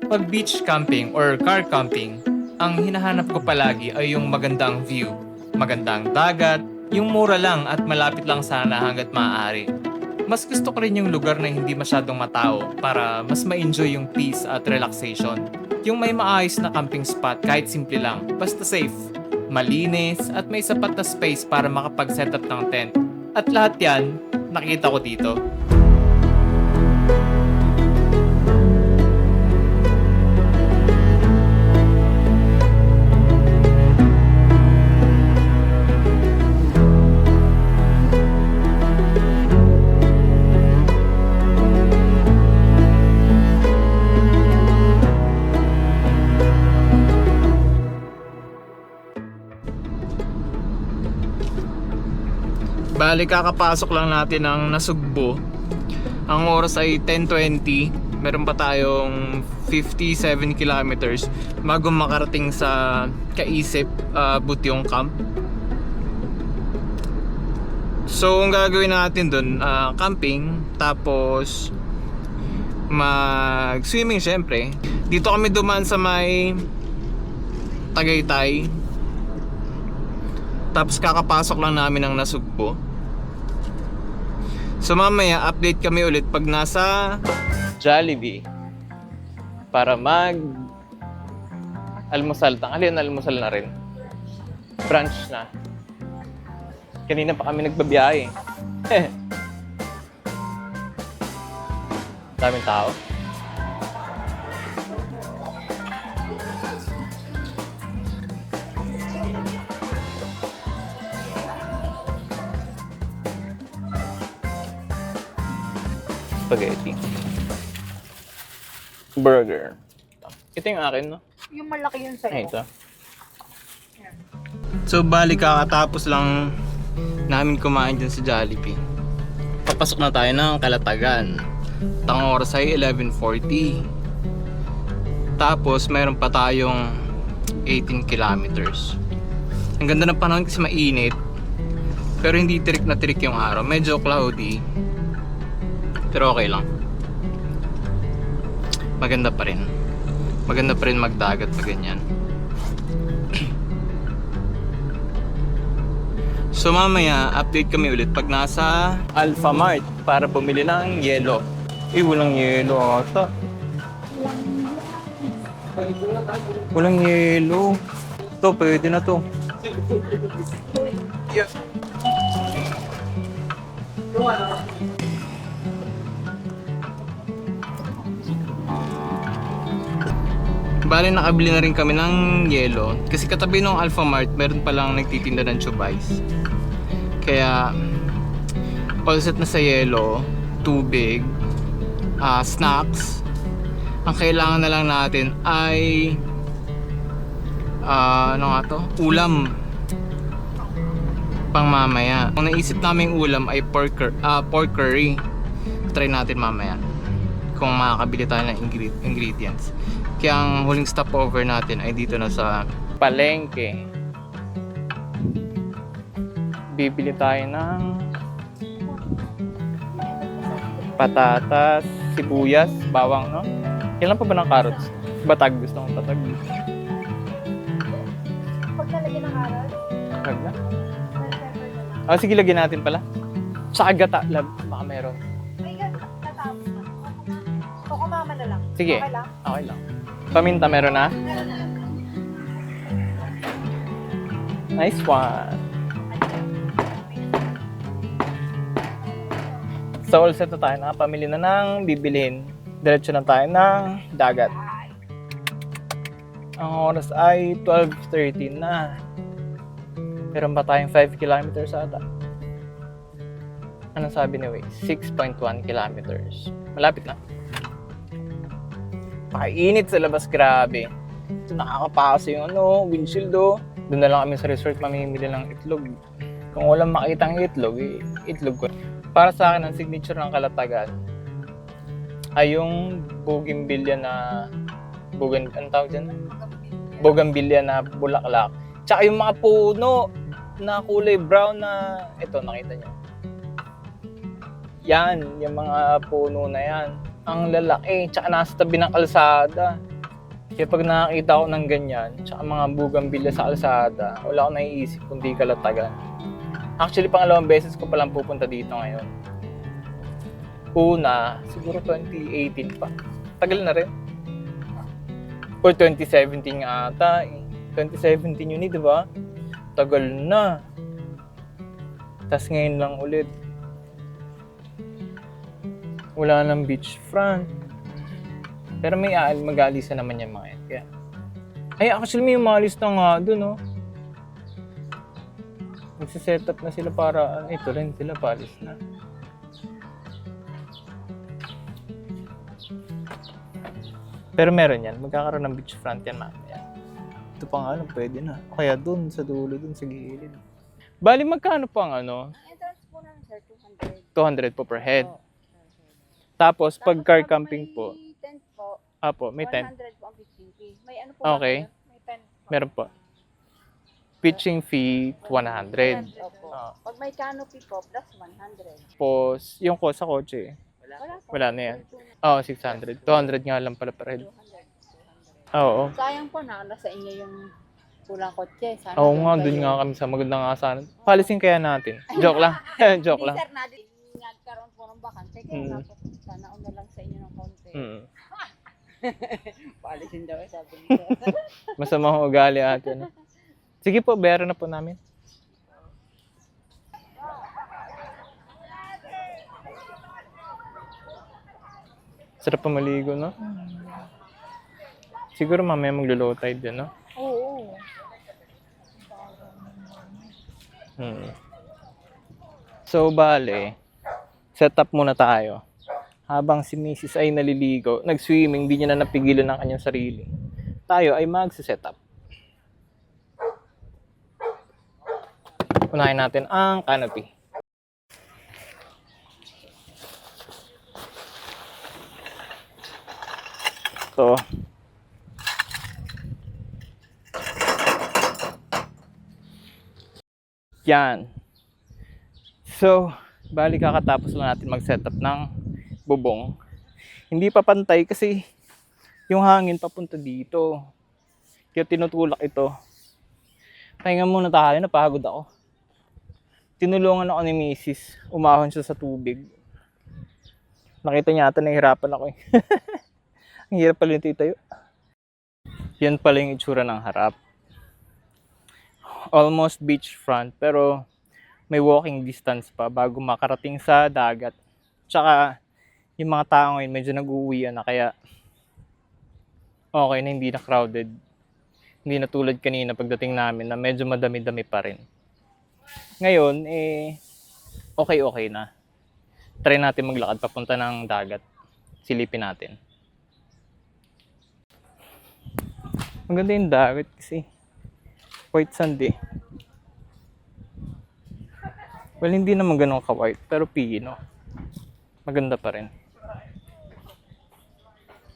Pag beach camping or car camping, ang hinahanap ko palagi ay yung magandang view, magandang dagat, yung mura lang at malapit lang sana hanggat maaari. Mas gusto ko rin yung lugar na hindi masyadong matao para mas ma-enjoy yung peace at relaxation. Yung may maayos na camping spot kahit simple lang, basta safe, malinis at may sapat na space para makapag-setup ng tent. At lahat yan, nakita ko dito. Bali, kakapasok lang natin ng Nasugbo. Ang oras ay 10:20. Meron pa tayong 57 kilometers bago makarating sa Kaisip, Butyong Camp. So, ang gagawin natin dun, camping, tapos mag-swimming syempre. Dito kami dumaan sa may Tagaytay. Tapos kakapasok lang namin ng Nasugbo. So mamaya update kami ulit pag nasa Jollibee para mag almusal. Tanghalian almusal na rin. Brunch na. Kanina pa kami nagbabiyahe. Daming tao. Spaghetti. Burger. Ito yung akin, no? Yung malaki yun sa'yo. Ay, ito. So, bali kakatapos lang namin kumain dyan sa Jollibee. Papasok na tayo ng Kalatagan. Ang oras ay 11:40. Tapos, mayroon pa tayong 18 kilometers. Ang ganda ng panahon kasi mainit. Pero hindi tirik na tirik yung araw. Medyo cloudy. Pero okay lang. Maganda pa rin. Maganda pa rin magdagat pa ganyan. So mamaya, update kami ulit pag nasa Alphamart para bumili ng yelo. Walang yelo ata. Walang yelo. Ito, pwede na to. Yeah. Bale, nakabili na rin kami ng yelo. Kasi katabi ng Alphamart, meron palang nagtitinda ng Chubais. Kaya, all set na sa yelo, tubig, snacks. Ang kailangan na lang natin ay, ano nga to? Ulam. Pang mamaya. Ang naisip naming ulam ay pork curry. Try natin mamaya kung makakabili tayo ng ingredients. Kaya ang huling stopover natin ay dito na sa palengke. Bibili tayo ng patatas, sibuyas, bawang, no? Kailan pa ba ng carrots? Batag, gusto kong batag. Pag nalagyan ng aral, Batag na? pepper na lang. Sige, lagyan natin pala. Sa agata, lab, baka meron. Ay, natapos na. O kumama na lang. Sige. Okay lang? Okay lang. Paminta meron na? Meron na. Nice one. So all set na tayo. Nakapamili na ng bibilihin. Diretso na tayo ng dagat. Ang oras ay 12:13 na. Meron pa tayong 5 kilometers ata. Anong sabi ni Waze? 6.1 kilometers. Malapit na. Pakainit sa labas, grabe. Nakakapasa yung windshield do. Doon na lang kami sa resort mamimili ng itlog. Kung walang makitang itlog, itlog ko. Para sa akin, ang signature ng Kalatagan ay yung bougainvillea na anong tawag dyan? Bougainvillea na bulaklak. Tsaka yung mga puno na kulay brown na ito, nakita nyo. Yan, yung mga puno na yan. Ang lalaki, tsaka nasa tabi ng kalsada. Kaya pag nakakita ko ng ganyan, tsaka mga bugambilya sa kalsada, wala akong naiisip kundi Kalatagan. Actually, pangalawang beses ko palang pupunta dito ngayon. Una, siguro 2018 pa. Tagal na rin. Or 2017 nga ata eh. 2017 yun eh, di ba? Tagal na. Tas ngayon lang ulit. Wala nang beachfront. Pero may mag-aalisa naman yung mga yan. Kaya. Ay, actually may umalis na nga doon, no? Nagsiset up na sila para, ito rin sila, palis na. Pero meron yan, magkakaroon ng beachfront yan mamaya. Ito pa nga lang, pwede na. Kaya doon, sa dulo, doon sa gilid. Bali, magkano pang ano? Ang entrance po namin, sir, 200. 200 po per head. Po. Tapos, pag car Tapos, camping po, may tent po, apo, may tent. 100 po ang pitching fee. May ano po Okay. ba, sir? May tent po. Meron po. Pitching fee, 100. Opo. Ah. Pag may canopy po, plus 100. Tapos, yung ko sa kotse, Wala po. wala na yan. Oo, 600. 200 nga lang pala per head. 200. Oo. Sayang po na nasa inyo yung pulang kotse. Sana Oo nga, kayo- dun nga kami sa magandang asahan. Palisin kaya natin. Joke lang. Joke lang. Hindi, sir, nagkaroon po ng bakante. Kaya nga po, sana una lang sa inyo ng konti. Mm. Paalisin daw, sabi niya. Masamang ugali ate. No? Sige po, bayaran na po namin. Sarap pa maligo, no? Siguro mamaya maglo-low tide din, no? Oo. So, bale, set up muna tayo. Habang si Mrs. ay naliligo, nag-swimming, di niya na napigilan ng kanyang sarili. Tayo ay mag-set up. Unahin natin ang canopy. Ito. Yan. So, bali kakatapos lang natin mag-setup ng bubong. Hindi pa pantay kasi yung hangin papunta dito. Kaya tinutulak ito. Pahinga muna tayo, napagod ako. Tinulungan ako ni Mrs. Umahon siya sa tubig. Nakita niya ata nahihirapan ako eh. Ang hirap pala yung titayo. Yan pala yung itsura ng harap. Almost beachfront pero may walking distance pa bago makarating sa dagat. Tsaka yung mga tao ngayon medyo nag-uuwian na kaya okay na, hindi na crowded. Hindi na tulad kanina pagdating namin na medyo madami-dami pa rin. Ngayon, okay na. Try natin maglakad papunta ng dagat. Silipin natin. Maganda yung dagat kasi white sand eh. Well, hindi naman ganun ka-white, pero pino. Maganda pa rin.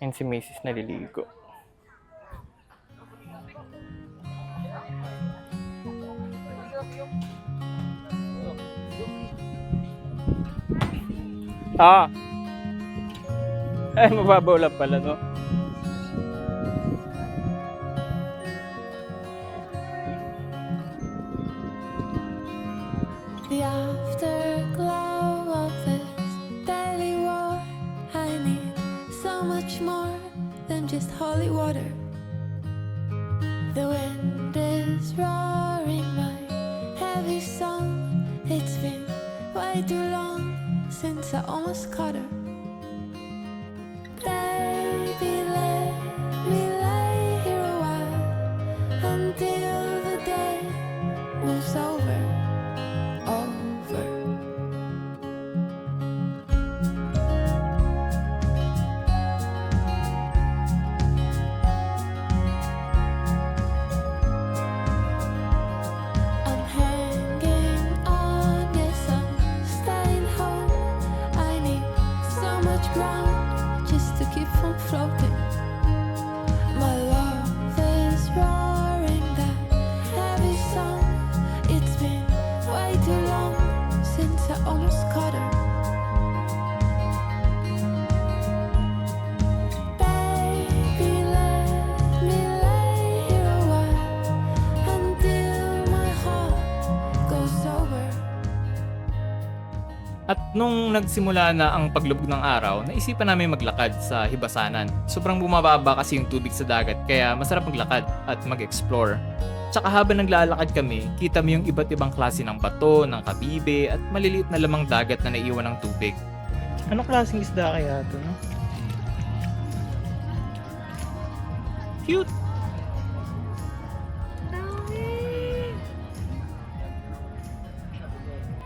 Yan si Mrs. naliligo. Ah! Ay, mababaw lang pala, no? The afterglow of this deadly war. I need so much more than just holy water. The wind is roaring my heavy song. It's been way too long since I almost caught her. Baby, let me lay here a while until the day moves over. I'm hanging on, yes, I'm staying home. I need Nung nagsimula na ang paglubog ng araw, naisipan namin maglakad sa Hibasanan. Sobrang bumababa kasi yung tubig sa dagat kaya masarap maglakad at mag-explore. Tsaka habang naglalakad kami, kita mo yung iba't ibang klase ng bato, ng kabibe at maliliit na lamang dagat na naiwan ng tubig. Anong klaseng isda kaya ito, no? Cute!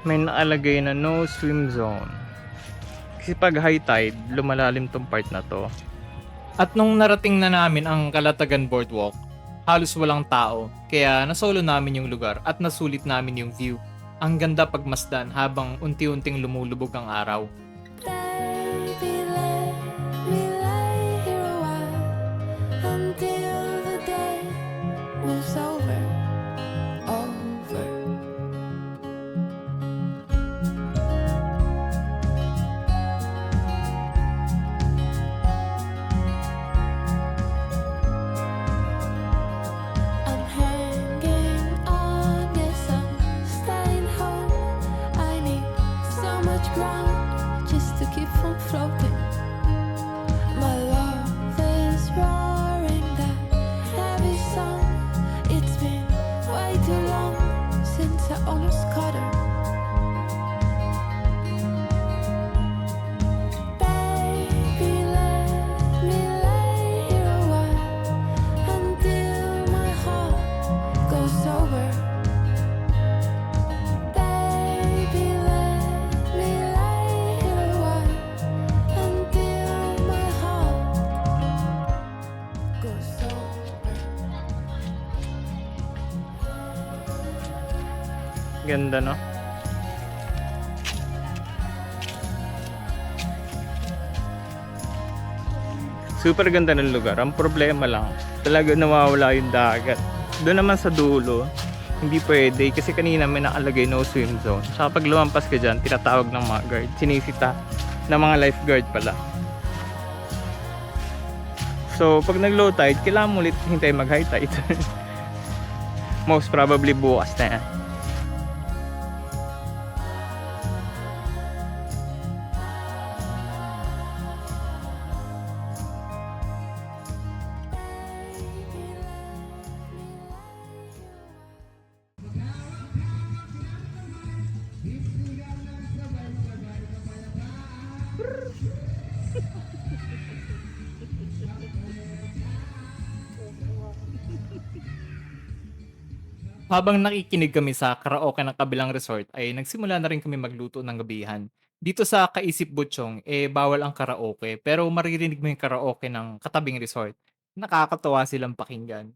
May nakalagay na no swim zone. Kasi pag high tide, lumalalim tong part na to. At nung narating na namin ang Kalatagan Boardwalk, halos walang tao. Kaya nasolo namin yung lugar at nasulit namin yung view. Ang ganda pagmasdan habang unti-unting lumulubog ang araw. Baby, let me lay here a while until the day moves over, over. I'm hanging on, yes, I'm staying home. I need so much ground just to keep from floating. My love is roaring that heavy song. It's been way too long since I almost caught her. Baby, let me lay here a while until my heart goes sober. Baby, let me lay here a while until my heart goes sober. Ganda, no? Super ganda ng lugar. Ang problema lang, talaga nawawala yung dagat. Doon naman sa dulo, hindi pwede kasi kanina may nakalagay no swim zone. Saka pag lumampas ka dyan, tinatawag ng mga guard. Sinisita ng mga lifeguard pala. So, pag nag-low tide, kailangan mo ulit hintay mag-high tide. Most probably bukas na yan. Habang nakikinig kami sa karaoke ng kabilang resort ay nagsimula na rin kami magluto ng gabihan. Dito sa Kaisip Butchong, bawal ang karaoke pero maririnig mo yung karaoke ng katabing resort. Nakakatawa silang pakinggan.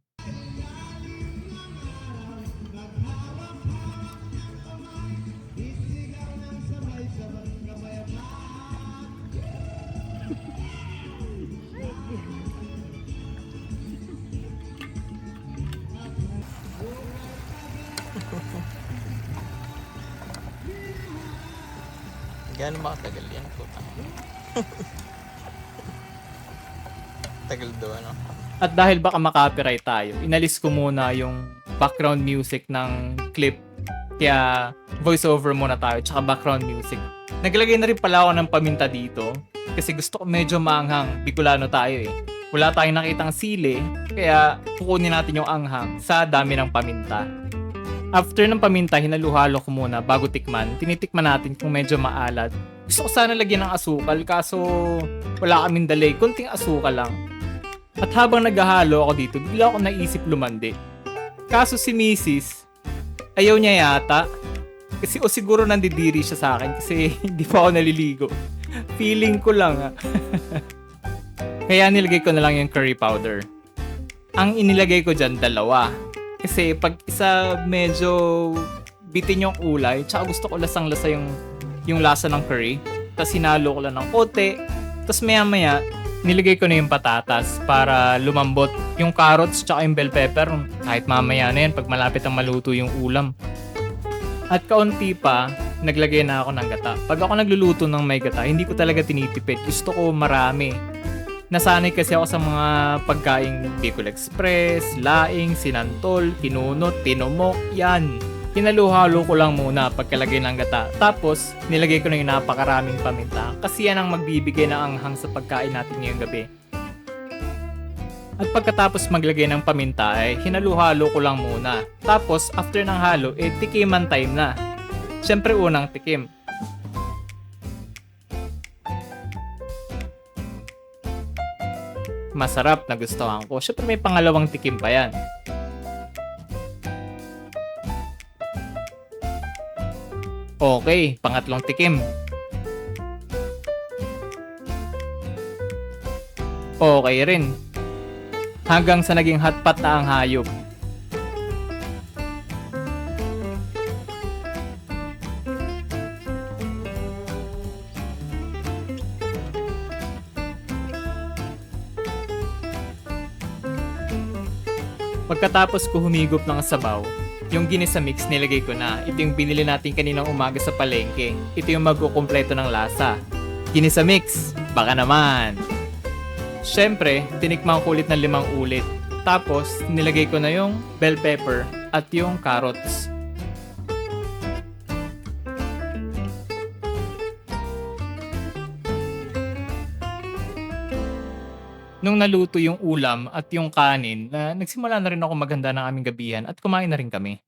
Gano'n makatagal yan? Putang. Tagal daw, ano? At dahil baka makapiright tayo, inalis ko muna yung background music ng clip. Kaya voiceover muna tayo, tsaka background music. Naglagay na rin pala ako ng paminta dito. Kasi gusto ko medyo maanghang. Bicolano tayo eh. Wala tayong nakitang sili, kaya kukunin natin yung anghang sa dami ng paminta. After ng paminta, hinaluhalo ko muna bago tikman. Tinitikman natin kung medyo maalat. Gusto ko sana lagyan ng asukal, kaso wala kaming dalay. Kunting asukal lang. At habang naghahalo ako dito, bigla ako naisip lumandi. Kaso si Mrs. ayaw niya yata. Kasi o siguro nandidiri siya sa akin kasi hindi pa ako naliligo. Feeling ko lang ha. Kaya nilagay ko na lang yung curry powder. Ang inilagay ko dyan, 2. Kasi pag isa medyo bitin yung kulay, tsaka gusto ko lasang-lasa yung lasa ng curry. Tapos hinalo ko lang ng konti. Tapos maya-maya, nilagay ko na yung patatas para lumambot. Yung carrots tsaka yung bell pepper, kahit mamaya na yan pag malapit ang maluto yung ulam. At kaunti pa, naglagay na ako ng gata. Pag ako nagluluto ng may gata, hindi ko talaga tinitipid. Gusto ko marami. Nasanay kasi ako sa mga pagkaing Bicol Express, laing, sinantol, kinunot, tinomok, yan. Hinaluhalo ko lang muna pagkalagay ng gata. Tapos, nilagay ko na yung napakaraming paminta kasi yan ang magbibigay ng anghang sa pagkain natin ngayong gabi. At pagkatapos maglagay ng paminta ay hinaluhalo ko lang muna. Tapos, after ng halo, tikiman time na. Siyempre unang tikim. Masarap, nagustuhan ko. Siyempre may pangalawang tikim pa yan. Okay, pangatlong tikim. Okay rin. Hanggang sa naging hotpot na ang hayop. Pagkatapos ko humigop ng sabaw, yung ginisa mix nilagay ko na. Ito yung binili natin kaninang umaga sa palengke. Ito yung magkukumpleto ng lasa. Ginisa mix, baka naman. Siyempre, tinikman ko ulit ng 5 ulit. Tapos, nilagay ko na yung bell pepper at yung carrots. Nung naluto yung ulam at yung kanin, nagsimula na rin ako maganda ng aming gabihan at kumain na rin kami.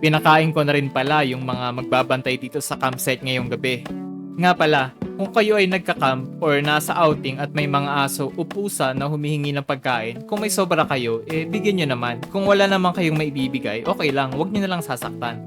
Pinakain ko na rin pala yung mga magbabantay dito sa campsite ngayong gabi. Nga pala, kung kayo ay nagka-camp or nasa outing at may mga aso o pusa na humihingi ng pagkain, kung may sobra kayo, bigyan nyo naman. Kung wala naman kayong maibibigay, okay lang, huwag nyo na lang sasaktan.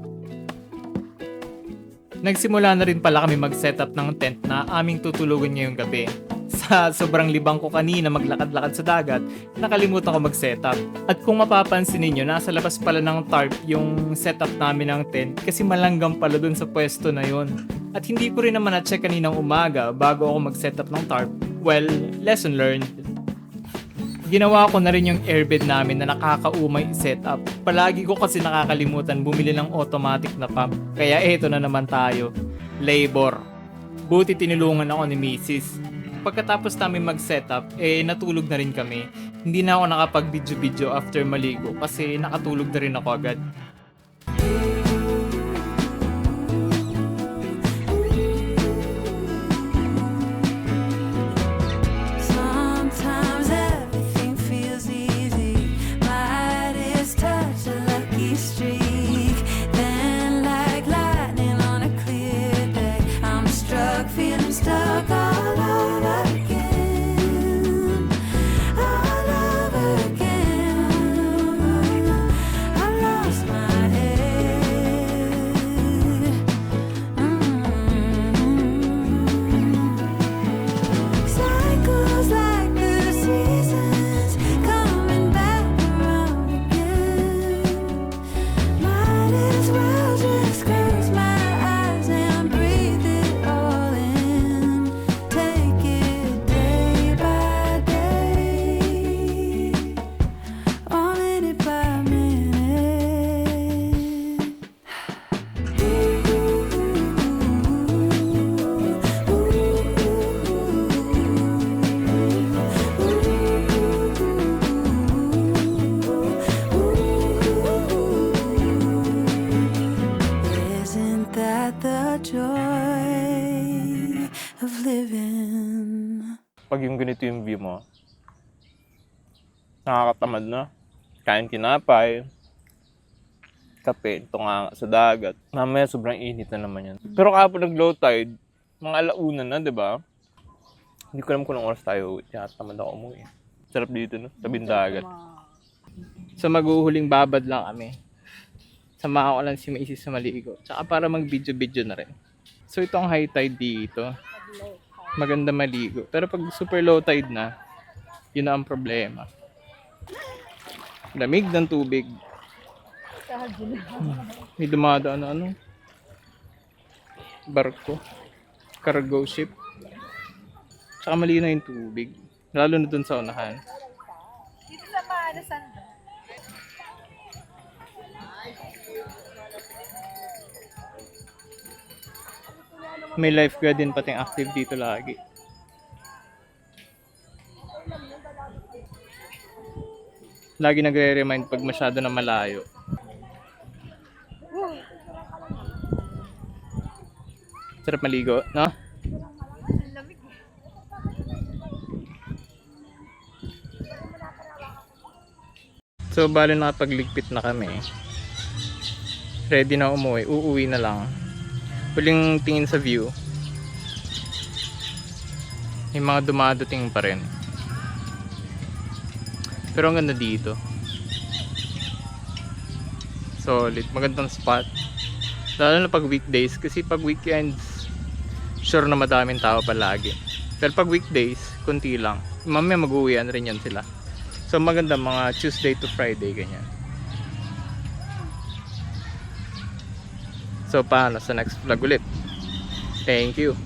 Nagsimula na rin pala kami mag-setup ng tent na aming tutulugan ngayong gabi. Sa sobrang libang ko kanina maglakad-lakad sa dagat, nakalimutan ko mag-setup. At kung mapapansin ninyo, nasa labas pala ng tarp yung setup namin ng tent kasi malanggam pala dun sa pwesto na yon. At hindi ko rin naman na-check kaninang umaga bago ako mag-setup ng tarp. Well, lesson learned. Ginawa ko na rin yung airbed namin na nakakaumay setup. Palagi ko kasi nakakalimutan bumili ng automatic na pump. Kaya eto na naman tayo. Labor. Buti tinulungan ako ni Mrs. Pagkatapos namin mag-setup, natulog na rin kami. Hindi na ako nakapag-video-video after maligo kasi nakatulog na rin ako agad. Sometimes everything feels easy. Lightest touch, a lucky streak. Then like lightning on a clear day, I'm struck, feeling stuck all over again. All over again. I've lost my head. Cycles like the seasons coming back around again. Might as well just close my eyes and breathe it all in. Take it day by day, or minute by minute. Isn't that the joy of living? Pag yung ganito yung view mo, nakakatamad na. Kain kinapay, kape, tunga sa dagat. Mamaya sobrang init na naman yan. Pero kahapon nag-low tide, mga alauna na, di ba? Hindi ko alam kung anong oras tayo. Kaya tamad ako umuwi. Sarap dito, no? Tabing dagat. Sa maghuhuling babad lang kami. Samahan ko lang si Maisy sa maligo. Tsaka para mag-video-video na rin. So ito ang high tide dito. Maganda maligo. Pero pag super low tide na, yun na ang problema. Lamig ng tubig. May dumadaan na ano. Barko. Cargo ship. Tsaka malinaw yung tubig. Lalo na dun sa unahan. Dito sa Maalasan. May lifeguard din pating active dito lagi. Lagi nagre-remind pag masyado na malayo. Sarap maligo, no? So, bali nakapagligpit na kami. Ready na umuwi. Uuwi na lang. Huling tingin sa view. May mga dumadating pa rin. Pero ang ganda dito. Solid. Magandang spot. Lalo na pag weekdays. Kasi pag weekends, sure na madaming tao palagi. Pero pag weekdays, kunti lang. Mamaya mag-uwian rin yan sila. So maganda mga Tuesday to Friday ganyan. So paano sa next vlog ulit? Thank you.